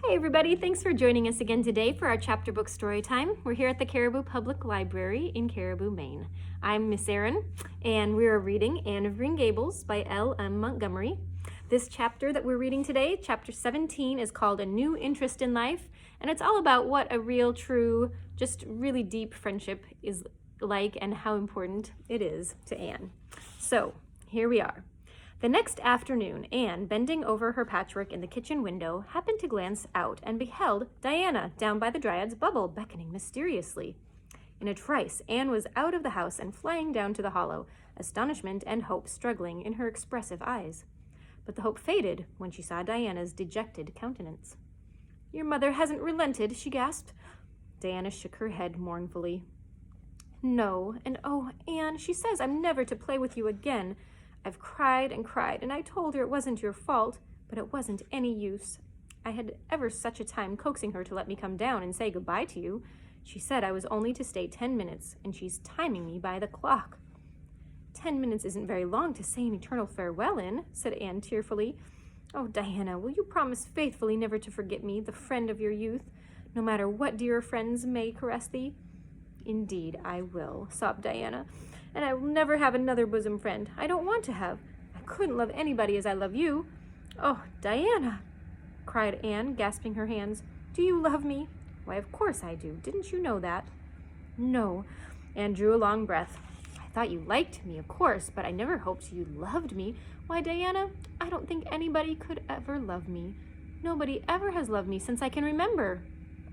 Hey everybody, thanks for joining us again today for our chapter book story time. We're here at the Caribou Public Library in Caribou, Maine. I'm Miss Erin, and we are reading Anne of Green Gables by L.M. Montgomery. This chapter that we're reading today, chapter 17, is called A New Interest in Life, and it's all about what a real, true, just really deep friendship is like and how important it is to Anne. So, here we are. The next afternoon, Anne, bending over her patchwork in the kitchen window, happened to glance out and beheld Diana down by the Dryad's bubble, beckoning mysteriously. In a trice, Anne was out of the house and flying down to the hollow, astonishment and hope struggling in her expressive eyes. But the hope faded when she saw Diana's dejected countenance. "Your mother hasn't relented," she gasped. Diana shook her head mournfully. "No, and oh, Anne, she says I'm never to play with you again. I've cried and cried, and I told her it wasn't your fault, but it wasn't any use. I had ever such a time coaxing her to let me come down and say goodbye to you. She said I was only to stay 10 minutes, and she's timing me by the clock." 10 minutes isn't very long to say an eternal farewell in," said Anne tearfully. "Oh, Diana, will you promise faithfully never to forget me, the friend of your youth, no matter what dearer friends may caress thee?" "Indeed, I will," sobbed Diana, "and I will never have another bosom friend. I don't want to have. I couldn't love anybody as I love you." "Oh, Diana," cried Anne, gasping her hands. "Do you love me?" "Why, of course I do. Didn't you know that?" "No." Anne drew a long breath. "I thought you liked me, of course, but I never hoped you loved me. Why, Diana, I don't think anybody could ever love me. Nobody ever has loved me since I can remember."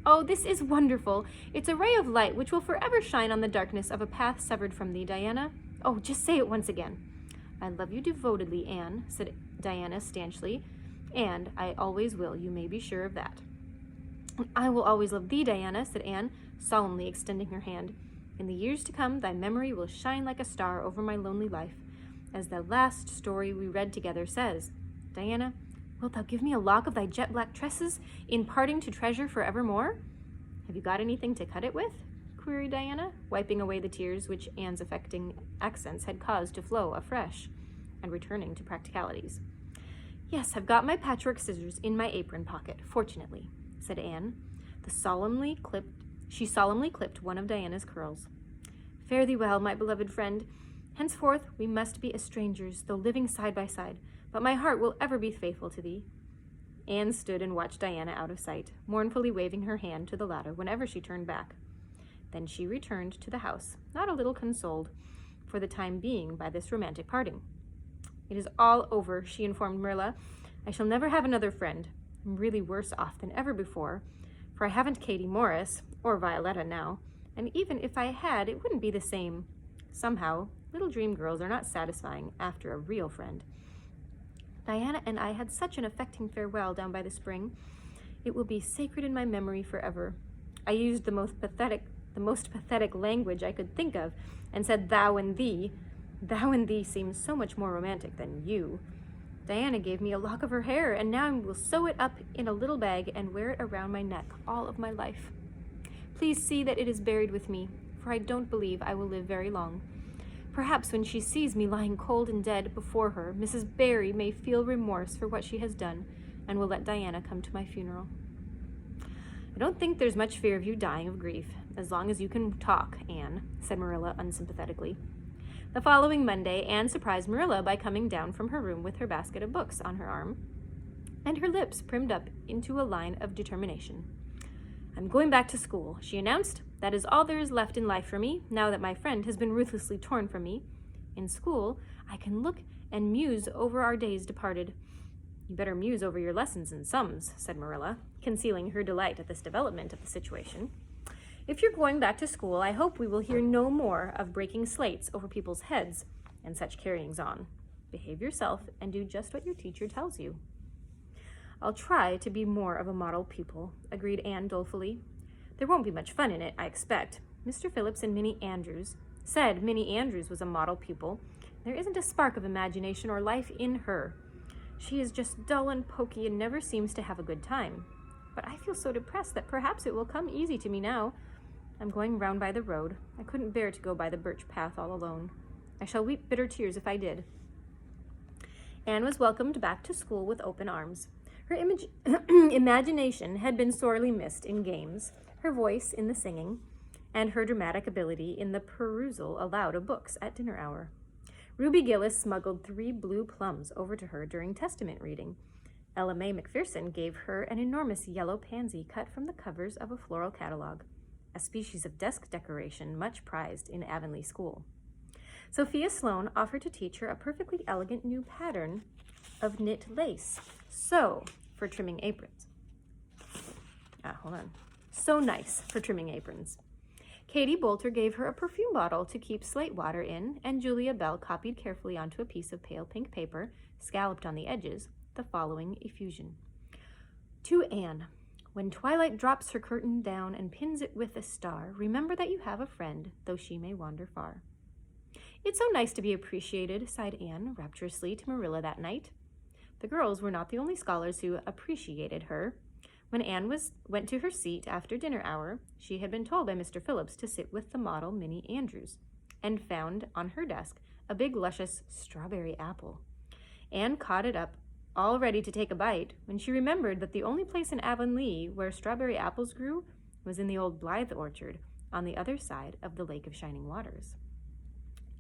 "Oh, this is wonderful. It's a ray of light which will forever shine on the darkness of a path severed from thee, Diana. Oh, just say it once again." "I love you devotedly, Anne," said Diana stanchly, "and I always will, you may be sure of that." "And I will always love thee, Diana," said Anne, solemnly extending her hand. "In the years to come, thy memory will shine like a star over my lonely life, as the last story we read together says. Diana, wilt thou give me a lock of thy jet-black tresses in parting to treasure forevermore?" "Have you got anything to cut it with?" queried Diana, wiping away the tears which Anne's affecting accents had caused to flow afresh, and returning to practicalities. "Yes, I've got my patchwork scissors in my apron pocket, fortunately," said Anne. She solemnly clipped one of Diana's curls. "Fare thee well, my beloved friend. Henceforth we must be as strangers, though living side by side, but my heart will ever be faithful to thee." Anne stood and watched Diana out of sight, mournfully waving her hand to the latter whenever she turned back. Then she returned to the house, not a little consoled, for the time being, by this romantic parting. "It is all over," she informed Marilla. "I shall never have another friend. I'm really worse off than ever before, for I haven't Katie Morris, or Violetta now, and even if I had, it wouldn't be the same. Somehow, little dream girls are not satisfying after a real friend. Diana and I had such an affecting farewell down by the spring. It will be sacred in my memory forever. I used the most pathetic language I could think of, and said thou and thee. Thou and thee seems so much more romantic than you. Diana gave me a lock of her hair, and now I will sew it up in a little bag and wear it around my neck all of my life. Please see that it is buried with me, for I don't believe I will live very long. Perhaps when she sees me lying cold and dead before her, Mrs. Barry may feel remorse for what she has done, and will let Diana come to my funeral." "I don't think there's much fear of you dying of grief, as long as you can talk, Anne," said Marilla unsympathetically. The following Monday, Anne surprised Marilla by coming down from her room with her basket of books on her arm, and her lips primmed up into a line of determination. "I'm going back to school," she announced. "That is all there is left in life for me, now that my friend has been ruthlessly torn from me. In school, I can look and muse over our days departed." "You better muse over your lessons and sums," said Marilla, concealing her delight at this development of the situation. "If you're going back to school, I hope we will hear no more of breaking slates over people's heads and such carryings on. Behave yourself and do just what your teacher tells you." "I'll try to be more of a model pupil," agreed Anne dolefully. "There won't be much fun in it, I expect. Mr. Phillips and Minnie Andrews said Minnie Andrews was a model pupil. There isn't a spark of imagination or life in her. She is just dull and poky and never seems to have a good time. But I feel so depressed that perhaps it will come easy to me now. I'm going round by the road. I couldn't bear to go by the birch path all alone. I shall weep bitter tears if I did." Anne was welcomed back to school with open arms. Her imagination had been sorely missed in games, her voice in the singing, and her dramatic ability in the perusal aloud of books at dinner hour. Ruby Gillis smuggled 3 blue plums over to her during Testament reading. Ella Mae McPherson gave her an enormous yellow pansy cut from the covers of a floral catalog, a species of desk decoration much prized in Avonlea School. Sophia Sloane offered to teach her a perfectly elegant new pattern of knit lace, for trimming aprons. So nice for trimming aprons. Katie Bolter gave her a perfume bottle to keep slate water in, and Julia Bell copied carefully onto a piece of pale pink paper, scalloped on the edges, the following effusion. To Anne, when twilight drops her curtain down and pins it with a star, remember that you have a friend, though she may wander far. It's so nice to be appreciated, sighed Anne rapturously to Marilla that night. The girls were not the only scholars who appreciated her. When Anne went to her seat after dinner hour, she had been told by Mr. Phillips to sit with the model Minnie Andrews, and found on her desk a big luscious strawberry apple. Anne caught it up, all ready to take a bite, when she remembered that the only place in Avonlea where strawberry apples grew was in the old Blythe orchard on the other side of the Lake of Shining Waters.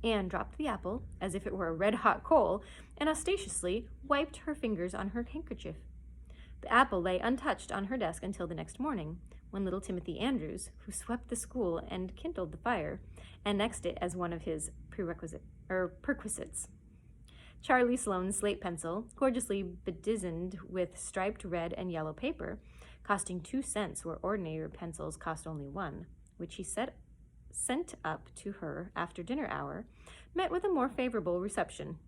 Anne dropped the apple as if it were a red-hot coal and ostentatiously wiped her fingers on her handkerchief. The apple lay untouched on her desk until the next morning, when little Timothy Andrews, who swept the school and kindled the fire, annexed it as one of his perquisites. Charlie Sloane's slate pencil, gorgeously bedizened with striped red and yellow paper, costing 2 cents where ordinary pencils cost only 1, which he sent up to her after dinner hour, met with a more favorable reception.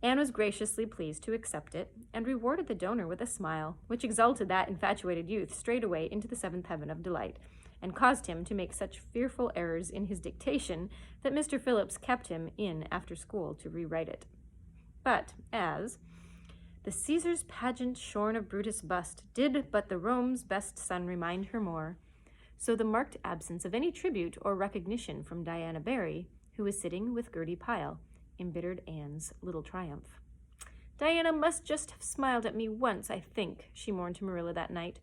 Anne was graciously pleased to accept it, and rewarded the donor with a smile, which exalted that infatuated youth straightway into the 7th heaven of delight, and caused him to make such fearful errors in his dictation that Mr. Phillips kept him in after school to rewrite it. But as the Caesar's pageant shorn of Brutus' bust did but the Rome's best son remind her more, so the marked absence of any tribute or recognition from Diana Barry, who was sitting with Gertie Pyle, embittered Anne's little triumph. Diana must just have smiled at me once, I think, she mourned to Marilla that night.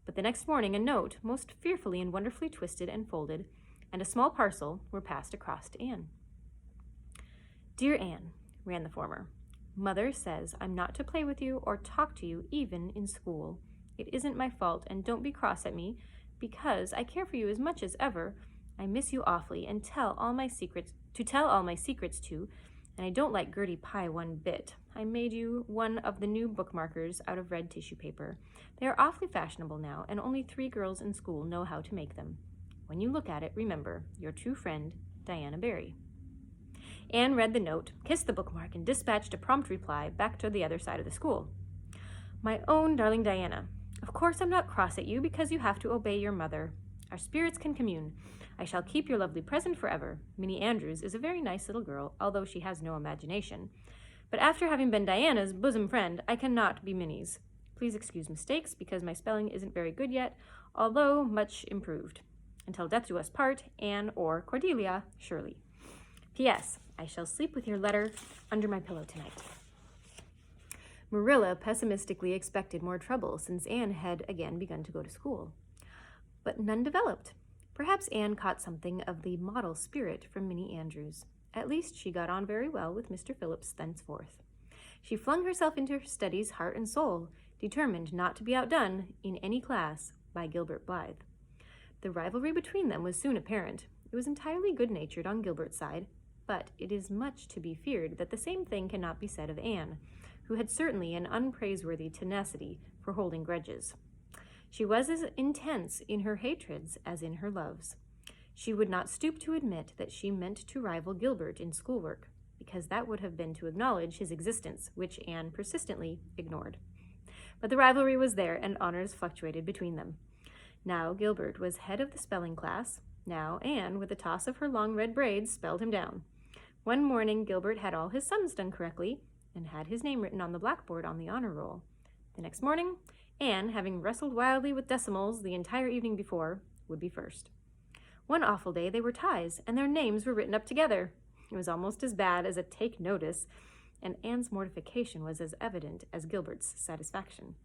But the next morning a note, most fearfully and wonderfully twisted and folded, and a small parcel were passed across to Anne. Dear Anne, ran the former, Mother says I'm not to play with you or talk to you even in school. It isn't my fault, and don't be cross at me, because I care for you as much as ever. I miss you awfully, and tell all my secrets to, and I don't like Gertie Pye one bit. I made you one of the new bookmarkers out of red tissue paper. They are awfully fashionable now, and only 3 girls in school know how to make them. When you look at it, remember, your true friend, Diana Barry. Anne read the note, kissed the bookmark, and dispatched a prompt reply back to the other side of the school. My own darling Diana, of course I'm not cross at you because you have to obey your mother. Our spirits can commune. I shall keep your lovely present forever. Minnie Andrews is a very nice little girl, although she has no imagination. But after having been Diana's bosom friend, I cannot be Minnie's. Please excuse mistakes, because my spelling isn't very good yet, although much improved. Until death do us part, Anne or Cordelia Shirley. P.S. I shall sleep with your letter under my pillow tonight. Marilla pessimistically expected more trouble since Anne had again begun to go to school. But none developed. Perhaps Anne caught something of the model spirit from Minnie Andrews. At least she got on very well with Mr. Phillips thenceforth. She flung herself into her studies heart and soul, determined not to be outdone in any class by Gilbert Blythe. The rivalry between them was soon apparent. It was entirely good-natured on Gilbert's side, but it is much to be feared that the same thing cannot be said of Anne, who had certainly an unpraiseworthy tenacity for holding grudges. She was as intense in her hatreds as in her loves. She would not stoop to admit that she meant to rival Gilbert in schoolwork, because that would have been to acknowledge his existence, which Anne persistently ignored. But the rivalry was there, and honors fluctuated between them. Now Gilbert was head of the spelling class. Now Anne, with a toss of her long red braids, spelled him down. One morning Gilbert had all his sums done correctly, and had his name written on the blackboard on the honor roll. The next morning, Anne, having wrestled wildly with decimals the entire evening before, would be first. One awful day they were ties, and their names were written up together. It was almost as bad as a take notice, and Anne's mortification was as evident as Gilbert's satisfaction.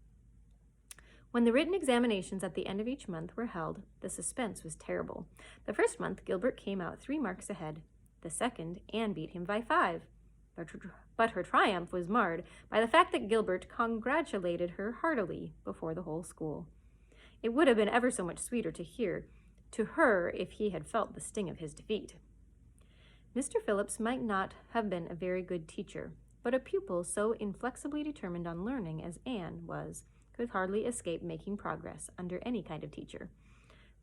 When the written examinations at the end of each month were held, the suspense was terrible. The first month, Gilbert came out 3 marks ahead. The second, Anne beat him by 5. But her triumph was marred by the fact that Gilbert congratulated her heartily before the whole school. It would have been ever so much sweeter to hear to her if he had felt the sting of his defeat. Mr. Phillips might not have been a very good teacher, but a pupil so inflexibly determined on learning as Anne was could hardly escape making progress under any kind of teacher.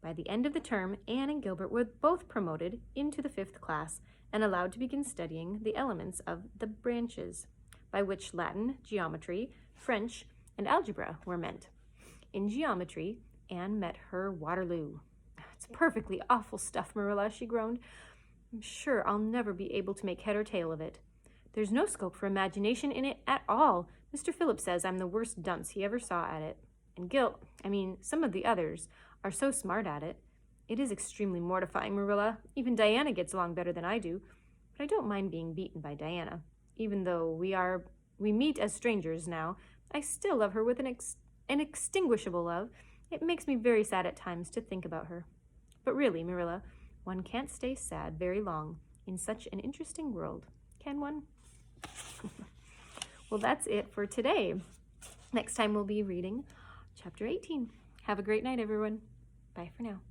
By the end of the term, Anne and Gilbert were both promoted into the 5th class and allowed to begin studying the elements of the branches, by which Latin, geometry, French, and algebra were meant. In geometry, Anne met her Waterloo. "It's perfectly awful stuff, Marilla," she groaned. "I'm sure I'll never be able to make head or tail of it. There's no scope for imagination in it at all. Mr. Phillips says I'm the worst dunce he ever saw at it. And some of the others are so smart at it. It is extremely mortifying, Marilla. Even Diana gets along better than I do. But I don't mind being beaten by Diana. Even though we meet as strangers now, I still love her with an inextinguishable love. It makes me very sad at times to think about her. But really, Marilla, one can't stay sad very long in such an interesting world, can one?" Well, that's it for today. Next time we'll be reading chapter 18. Have a great night, everyone. Bye for now.